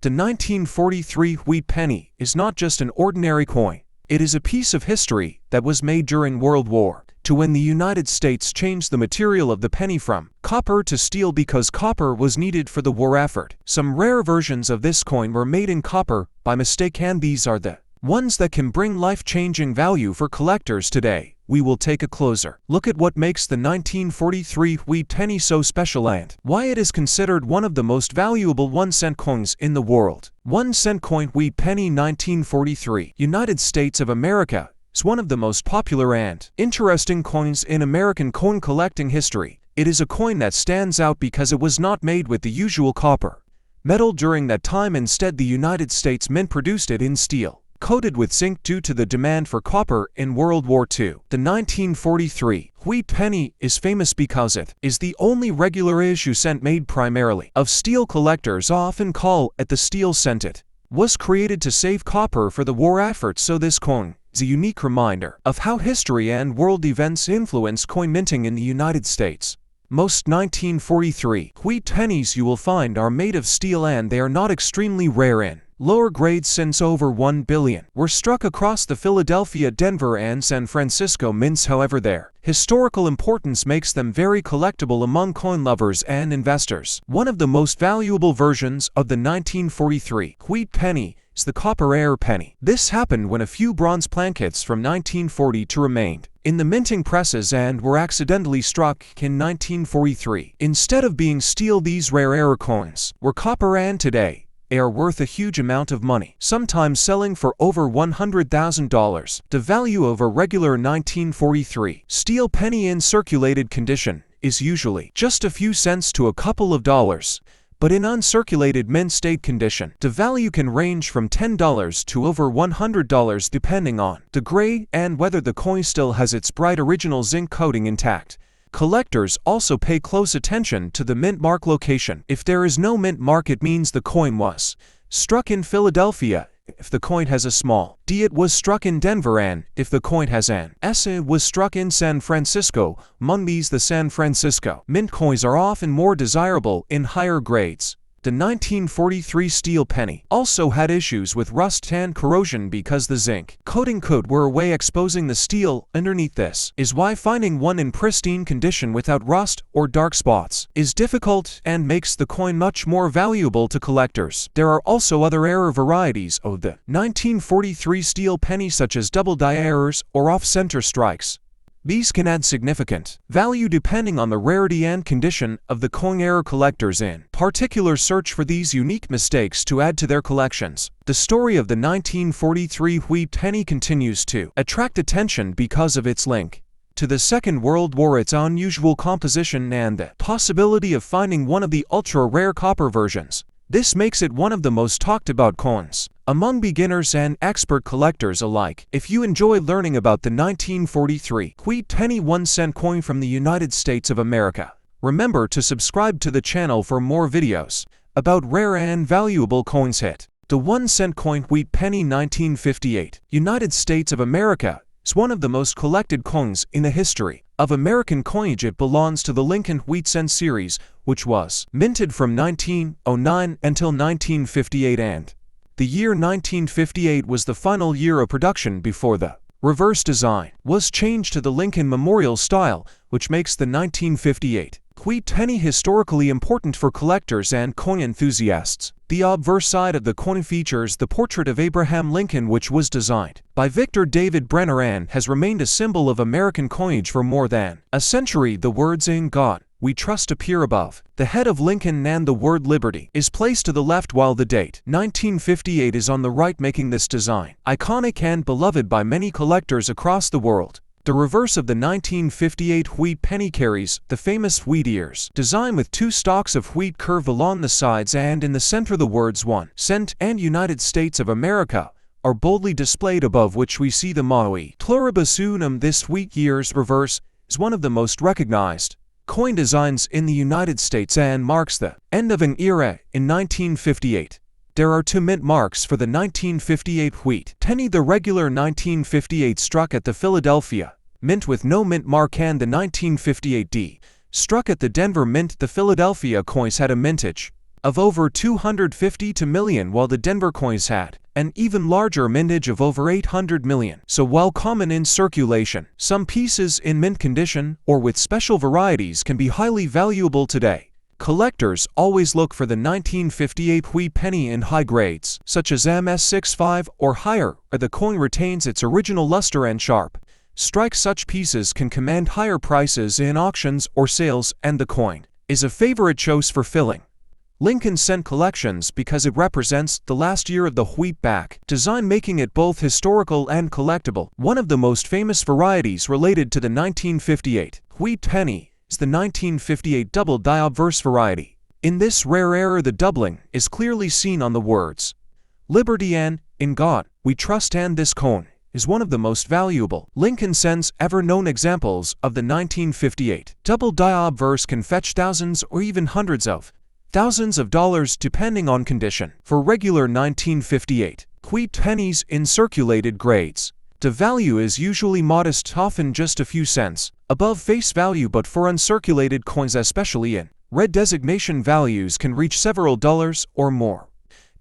The 1943 Wheat Penny is not just an ordinary coin. It is a piece of history that was made during World War II when the United States changed the material of the penny from copper to steel because copper was needed for the war effort. Some rare versions of this coin were made in copper by mistake, and these are the ones that can bring life-changing value for collectors today. We will take a closer look at what makes the 1943 Wheat Penny so special and why it is considered one of the most valuable 1-cent coins in the world. 1-cent coin Wheat Penny 1943 United States of America is one of the most popular and interesting coins in American coin collecting history. It is a coin that stands out because it was not made with the usual copper metal during that time. Instead, the United States Mint produced it in steel, coated with zinc due to the demand for copper in World War II. The 1943 Wheat Penny is famous because it is the only regular issue cent made primarily of steel. Collectors often call it the steel cent. It was created to save copper for the war effort, so this coin is a unique reminder of how history and world events influence coin minting in the United States. Most 1943 Wheat Pennies you will find are made of steel, and they are not extremely rare in lower grades since over 1 billion were struck across the Philadelphia, Denver, and San Francisco mints. However, their historical importance makes them very collectible among coin lovers and investors. One of the most valuable versions of the 1943 Wheat Penny is the copper air penny. This happened when a few bronze plankets from 1942 remained in the minting presses and were accidentally struck in 1943. Instead of being steel, these rare air coins were copper, and today they are worth a huge amount of money, sometimes selling for over $100,000. The value of a regular 1943 steel penny in circulated condition is usually just a few cents to a couple of dollars, but in uncirculated mint state condition, the value can range from $10 to over $100 depending on the grade and whether the coin still has its bright original zinc coating intact. Collectors also pay close attention to the mint mark location. If there is no mint mark, it means the coin was struck in Philadelphia. If the coin has a small D, it was struck in Denver, and if the coin has an S, it was struck in San Francisco. Among these, the San Francisco mint coins are often more desirable in higher grades. The 1943 steel penny also had issues with rust and corrosion because the zinc coating could wear away, exposing the steel underneath. This is why finding one in pristine condition without rust or dark spots is difficult and makes the coin much more valuable to collectors. There are also other error varieties of the 1943 steel penny, such as double die errors or off-center strikes. These can add significant value depending on the rarity and condition of the coin. Error collectors in particular search for these unique mistakes to add to their collections. The story of the 1943 Wheat Penny continues to attract attention because of its link to the Second World War, its unusual composition, and the possibility of finding one of the ultra-rare copper versions. This makes it one of the most talked about coins among beginners and expert collectors alike. If you enjoy learning about the 1943 Wheat Penny 1-cent coin from the United States of America, remember to subscribe to the channel for more videos about rare and valuable coins. Hit the 1-cent coin Wheat Penny 1958 United States of America is one of the most collected coins in the history of American coinage. It belongs to the Lincoln Wheat Cent series, which was minted from 1909 until 1958, and the year 1958 was the final year of production before the reverse design was changed to the Lincoln Memorial style, which makes the 1958 Wheat Penny historically important for collectors and coin enthusiasts. The obverse side of the coin features the portrait of Abraham Lincoln, which was designed by Victor David Brenner and has remained a symbol of American coinage for more than a century. The words "In God We Trust" appear above the head of Lincoln, and the word "Liberty" is placed to the left, while the date 1958 is on the right, making this design iconic and beloved by many collectors across the world. The reverse of the 1958 Wheat Penny carries the famous wheat ears design with two stalks of wheat curved along the sides, and in the center the words 1 cent and United States of America are boldly displayed, above which we see the motto "E pluribus unum." This wheat ears reverse is one of the most recognized coin designs in the United States and marks the end of an era in 1958. There are two mint marks for the 1958 Wheat Penny: the regular 1958 struck at the Philadelphia Mint with no mint mark, and the 1958 D struck at the Denver Mint. The Philadelphia coins had a mintage of over 250 to million, while the Denver coins had an even larger mintage of over 800 million. So while common in circulation, some pieces in mint condition or with special varieties can be highly valuable today. Collectors always look for the 1958 wheat penny in high grades, such as MS65 or higher, where the coin retains its original luster and sharp strike. Such pieces can command higher prices in auctions or sales, and the coin is a favorite choice for filling Lincoln Cent collections because it represents the last year of the wheat back design, making it both historical and collectible. One of the most famous varieties related to the 1958 wheat penny is the 1958 double die obverse variety. In this rare error, the doubling is clearly seen on the words Liberty and In God We Trust, and this coin is one of the most valuable Lincoln Cents ever known. Examples of the 1958 double die obverse can fetch thousands or even hundreds of thousands of dollars depending on condition. For regular 1958 wheat pennies in circulated grades, the value is usually modest, often just a few cents above face value, but for uncirculated coins, especially in red designation, values can reach several dollars or more.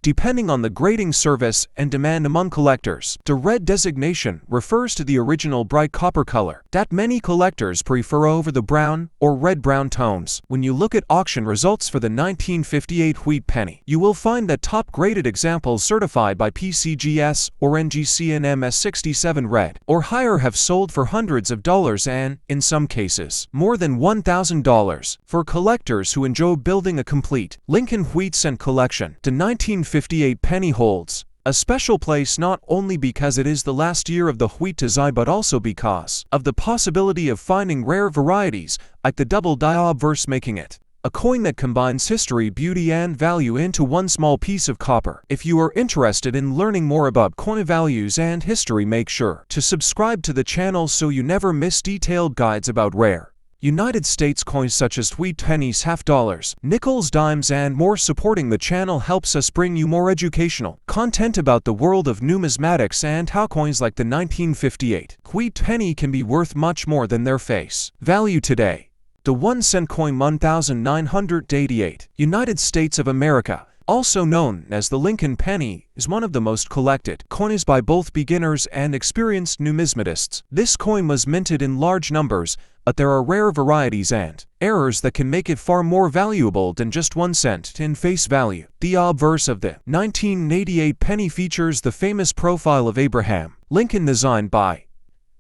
Depending on the grading service and demand among collectors, the red designation refers to the original bright copper color that many collectors prefer over the brown or red-brown tones. When you look at auction results for the 1958 wheat penny, you will find that top-graded examples certified by PCGS or NGC and MS67 red or higher have sold for hundreds of dollars and, in some cases, more than $1,000. For collectors who enjoy building a complete Lincoln wheat cent collection, the 1958 penny holds a special place, not only because it is the last year of the wheat design, but also because of the possibility of finding rare varieties like the double die obverse, making it a coin that combines history, beauty, and value into one small piece of copper. If you are interested in learning more about coin values and history, make sure to subscribe to the channel so you never miss detailed guides about rare United States coins such as wheat pennies, half dollars, nickels, dimes, and more. Supporting the channel helps us bring you more educational content about the world of numismatics and how coins like the 1958 wheat penny can be worth much more than their face value today. The 1 cent coin 1988 United States of America, also known as the Lincoln penny, is one of the most collected coins by both beginners and experienced numismatists. This coin was minted in large numbers, but there are rare varieties and errors that can make it far more valuable than just 1 cent in face value. The obverse of the 1988 penny features the famous profile of Abraham Lincoln, designed by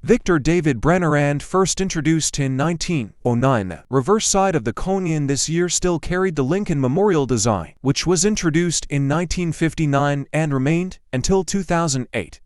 Victor David Brenner and first introduced in 1909. The reverse side of the coin in this year still carried the Lincoln Memorial design, which was introduced in 1959 and remained until 2008.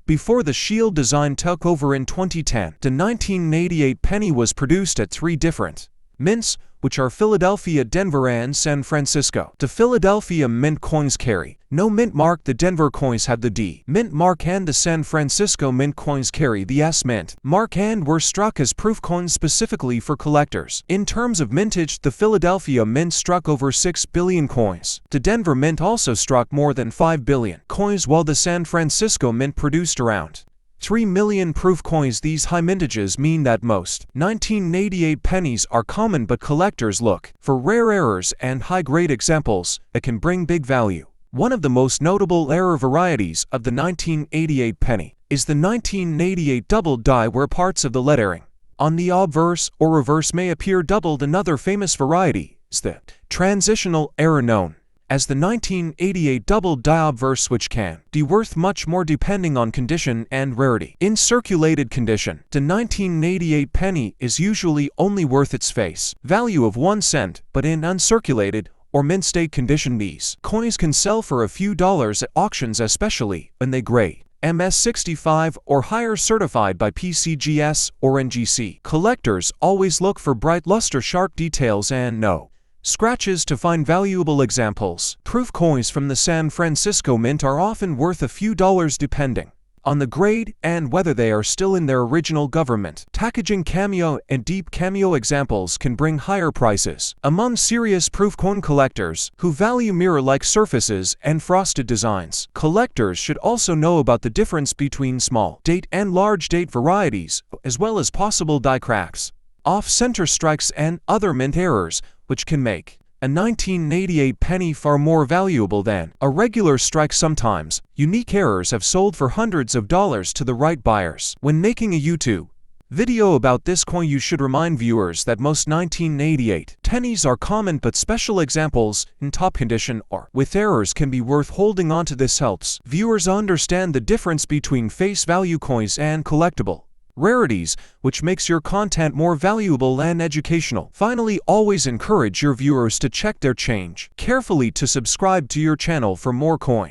Before the shield design took over in 2010, the 1988 penny was produced at 3 different mints, which are Philadelphia, Denver, and San Francisco. The Philadelphia mint coins carry no mint mark, the Denver coins have the D mint mark, and the San Francisco mint coins carry the S mint mark and were struck as proof coins specifically for collectors. In terms of mintage, the Philadelphia mint struck over 6 billion coins. The Denver mint also struck more than 5 billion coins, while the San Francisco mint produced around 3 million proof coins. These high mintages mean that most 1988 pennies are common, but collectors look for rare errors and high-grade examples that can bring big value. One of the most notable error varieties of the 1988 penny is the 1988 double die, where parts of the lettering on the obverse or reverse may appear doubled. Another famous variety is the transitional error known as the 1988 double die obverse, which can be worth much more depending on condition and rarity. In circulated condition, the 1988 penny is usually only worth its face value of 1 cent, but in uncirculated or mint state condition, these coins can sell for a few dollars at auctions, especially when they grade MS65 or higher, certified by PCGS or NGC. Collectors always look for bright luster, sharp details, and no scratches to find valuable examples. Proof coins from the San Francisco mint are often worth a few dollars depending on the grade and whether they are still in their original government packaging. Cameo and deep cameo examples can bring higher prices. Among serious proof coin collectors who value mirror-like surfaces and frosted designs, collectors should also know about the difference between small date and large date varieties, as well as possible die cracks, off-center strikes, and other mint errors, which can make a 1988 penny far more valuable than a regular strike. Sometimes, unique errors have sold for hundreds of dollars to the right buyers. When making a YouTube video about this coin, you should remind viewers that most 1988 pennies are common, but special examples in top condition or with errors can be worth holding on to. This helps viewers understand the difference between face value coins and collectible rarities, which makes your content more valuable and educational. Finally, always encourage your viewers to check their change carefully to subscribe to your channel for more coin